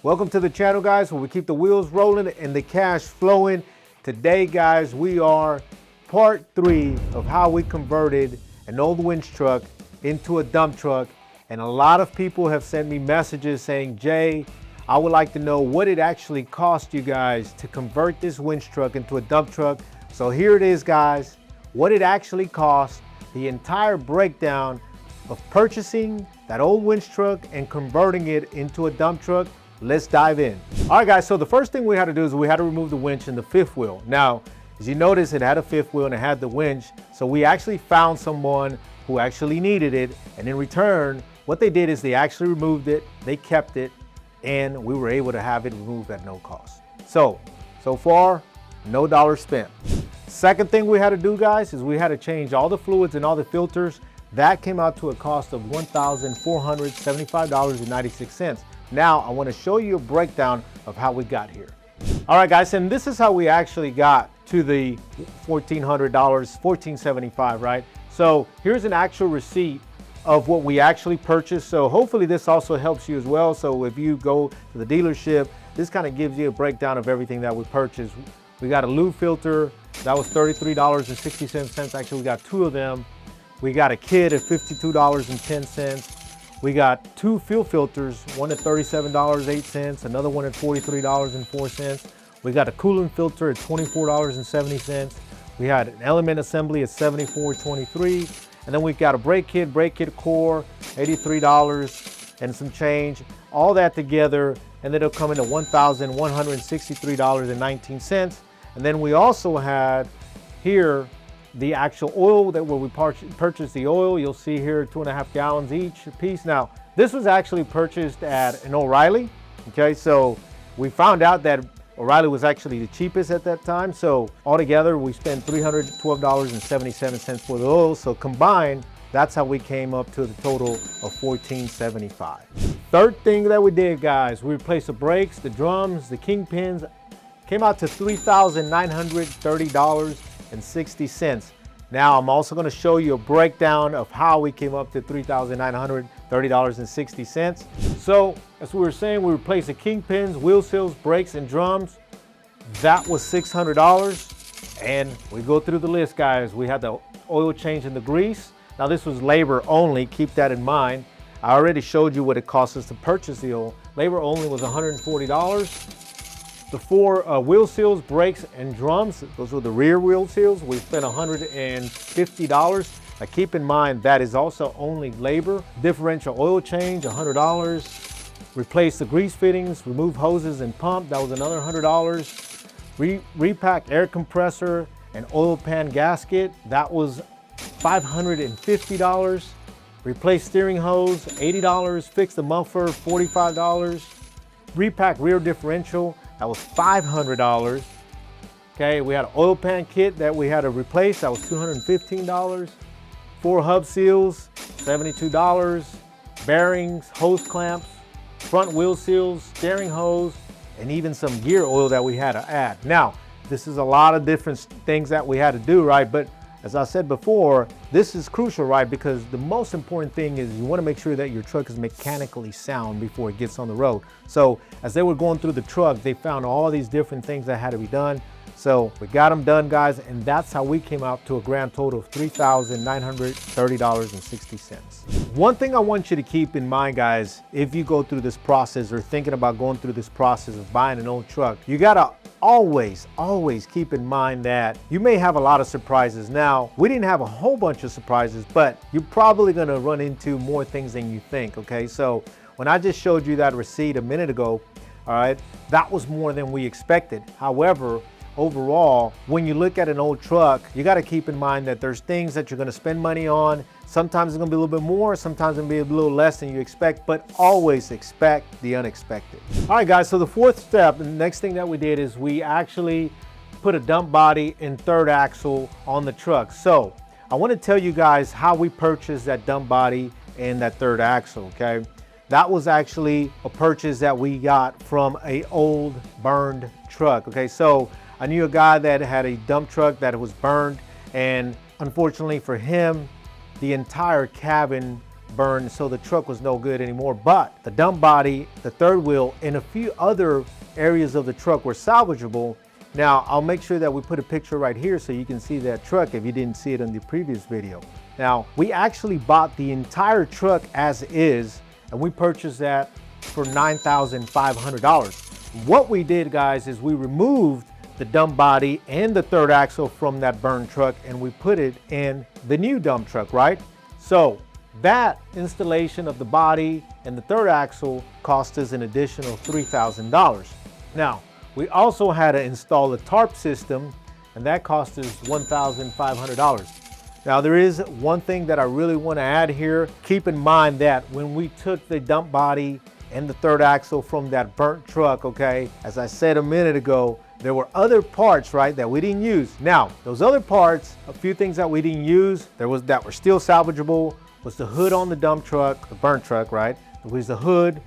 Welcome to the channel, guys, where we keep the wheels rolling and the cash flowing. Today, guys, we are part 3 of how we converted an old winch truck into a dump truck. And a lot of people have sent me messages saying, Jay, I would like to know what it actually cost you guys to convert this winch truck into a dump truck. So here it is, guys, what it actually cost, the entire breakdown of purchasing that old winch truck and converting it into a dump truck. Let's dive in. All right, guys, so the first thing we had to do is we had to remove the winch and the fifth wheel. Now, as you notice, it had a fifth wheel and it had the winch. So we actually found someone who actually needed it. And in return, what they did is they actually removed it, they kept it, and we were able to have it removed at no cost. So far, no dollar spent. Second thing we had to do, guys, is we had to change all the fluids and all the filters. That came out to a cost of $1,475.96. Now, I want to show you a breakdown of how we got here. All right, guys, and this is how we actually got to the $1,400, $1,475, right? So here's an actual receipt of what we actually purchased. So hopefully this also helps you as well. So if you go to the dealership, this kind of gives you a breakdown of everything that we purchased. We got a lube filter, that was $33.67. Actually, we got 2 of them. We got a kit at $52.10. We got 2 fuel filters, one at $37.08, another one at $43.04. We got a coolant filter at $24.70. We had an element assembly at $74.23. And then we've got a brake kit core, $83 and some change. All that together, and it'll come into $1,163.19. And then we also had here the actual oil where we purchased the oil. You'll see here 2.5 gallons each piece. Now, this was actually purchased at an O'Reilly. Okay, so we found out that O'Reilly was actually the cheapest at that time. So altogether, we spent $312.77 for the oil. So combined, that's how we came up to the total of $1,475. Third thing that we did, guys, we replaced the brakes, the drums, the kingpins. Came out to $3,930.60. Now, I'm also going to show you a breakdown of how we came up to $3,930.60. So, as we were saying, we replaced the kingpins, wheel seals, brakes, and drums. That was $600. And we go through the list, guys. We had the oil change and the grease. Now, this was labor only. Keep that in mind. I already showed you what it cost us to purchase the oil. Labor only was $140. The 4 wheel seals, brakes, and drums, those were the rear wheel seals. We spent $150. Now keep in mind that is also only labor. Differential oil change, $100. Replace the grease fittings, remove hoses and pump, that was another $100. Repack air compressor and oil pan gasket, that was $550. Replace steering hose, $80. Fix the muffler, $45. Repack rear differential, that was $500. Okay, we had an oil pan kit that we had to replace. That was $215. 4 hub seals, $72. Bearings, hose clamps, front wheel seals, steering hose, and even some gear oil that we had to add. Now, this is a lot of different things that we had to do, right? But as I said before, this is crucial, right? Because the most important thing is you want to make sure that your truck is mechanically sound before it gets on the road. So as they were going through the truck, they found all these different things that had to be done. So we got them done, guys, and that's how we came out to a grand total of $3,930.60. One thing I want you to keep in mind, guys, if you go through this process or thinking about going through this process of buying an old truck, you gotta always keep in mind that you may have a lot of surprises. Now, we didn't have a whole bunch of surprises, but you're probably gonna run into more things than you think, okay? So when I just showed you that receipt a minute ago, all right, that was more than we expected. However, overall, when you look at an old truck, you got to keep in mind that there's things that you're going to spend money on. Sometimes it's going to be a little bit more, sometimes it's going to be a little less than you expect, but always expect the unexpected. All right, guys, so the fourth step, the next thing that we did is we actually put a dump body and third axle on the truck. So I want to tell you guys how we purchased that dump body and that third axle, okay? That was actually a purchase that we got from an old burned truck, okay? So I knew a guy that had a dump truck that was burned, and unfortunately for him, the entire cabin burned, so the truck was no good anymore. But the dump body, the third wheel, and a few other areas of the truck were salvageable. Now, I'll make sure that we put a picture right here so you can see that truck if you didn't see it in the previous video. Now, we actually bought the entire truck as is, and we purchased that for $9,500. What we did, guys, is we removed the dump body and the third axle from that burned truck, and we put it in the new dump truck, right? So that installation of the body and the third axle cost us an additional $3,000. Now, we also had to install a tarp system, and that cost us $1,500. Now, there is one thing that I really want to add here. Keep in mind that when we took the dump body and the third axle from that burnt truck, okay, as I said a minute ago, there were other parts, right, that we didn't use. Now, those other parts, a few things that we didn't use, that were still salvageable, was the hood on the dump truck, the burnt truck, right? It was the hood,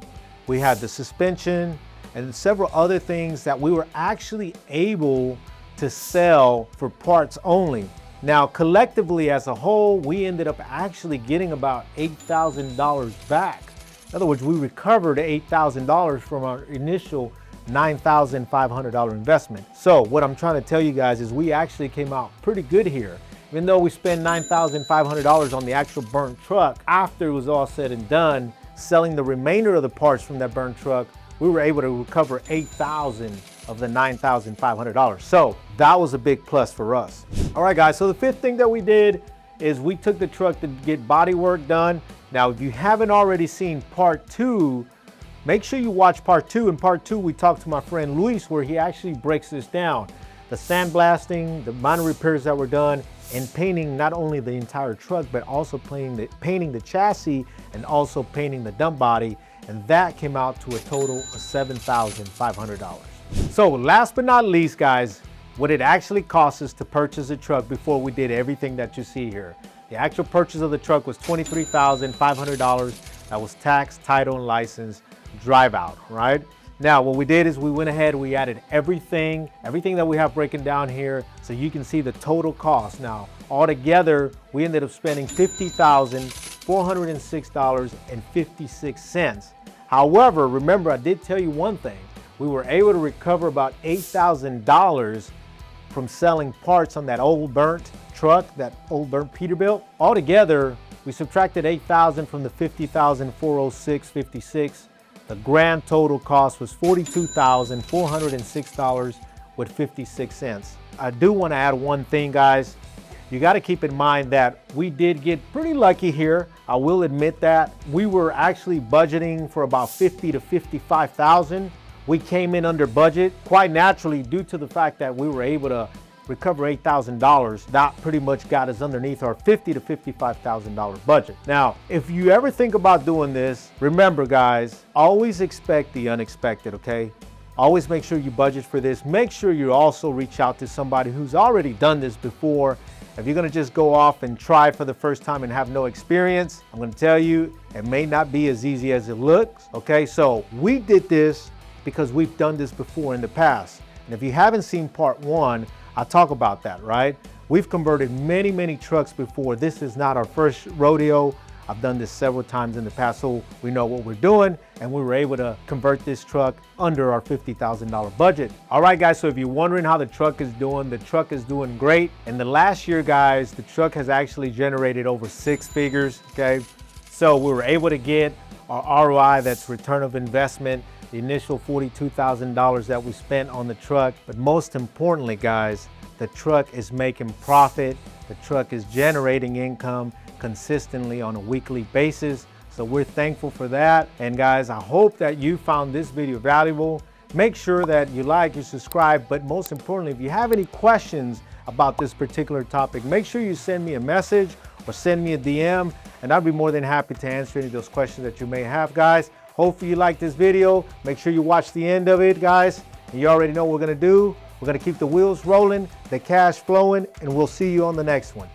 we had the suspension, and several other things that we were actually able to sell for parts only. Now, collectively as a whole, we ended up actually getting about $8,000 back. In other words, we recovered $8,000 from our initial $9,500 investment. So what I'm trying to tell you guys is we actually came out pretty good here. Even though we spent $9,500 on the actual burnt truck, after it was all said and done, selling the remainder of the parts from that burnt truck, we were able to recover $8,000 of the $9,500. So that was a big plus for us. All right, guys, so the fifth thing that we did is we took the truck to get body work done. Now, if you haven't already seen part 2, make sure you watch part 2. In part 2, we talked to my friend Luis, where he actually breaks this down. The sandblasting, the minor repairs that were done, and painting not only the entire truck, but also painting the chassis and also painting the dump body. And that came out to a total of $7,500. So last but not least, guys, what it actually cost us to purchase a truck before we did everything that you see here. The actual purchase of the truck was $23,500. That was tax, title, and license, drive out, right? Now, what we did is we went ahead, we added everything that we have breaking down here so you can see the total cost. Now, altogether, we ended up spending $50,406.56. However, remember, I did tell you one thing. We were able to recover about $8,000 from selling parts on that old burnt truck, that old burnt Peterbilt. Altogether, we subtracted $8,000 from the $50,406.56. The grand total cost was $42,406.56. I do want to add one thing, guys. You got to keep in mind that we did get pretty lucky here. I will admit that. We were actually budgeting for about $50,000 to $55,000. We came in under budget quite naturally due to the fact that we were able to recover $8,000. That pretty much got us underneath our $50,000 to $55,000 budget. Now, if you ever think about doing this, remember, guys, always expect the unexpected, okay? Always make sure you budget for this. Make sure you also reach out to somebody who's already done this before. If you're gonna just go off and try for the first time and have no experience, I'm gonna tell you, it may not be as easy as it looks, okay? So we did this because we've done this before in the past. And if you haven't seen part 1, I'll talk about that, right? We've converted many, many trucks before. This is not our first rodeo. I've done this several times in the past, so we know what we're doing, and we were able to convert this truck under our $50,000 budget. All right, guys, so if you're wondering how the truck is doing great. In the last year, guys, the truck has actually generated over 6 figures, okay? So we were able to get our ROI, that's return of investment, the initial $42,000 that we spent on the truck. But most importantly, guys, the truck is making profit. The truck is generating income consistently on a weekly basis. So we're thankful for that. And guys, I hope that you found this video valuable. Make sure that you like, you subscribe, but most importantly, if you have any questions about this particular topic, make sure you send me a message or send me a DM, and I'd be more than happy to answer any of those questions that you may have, guys. Hopefully you like this video. Make sure you watch the end of it, guys. And you already know what we're gonna do. We're gonna keep the wheels rolling, the cash flowing, and we'll see you on the next one.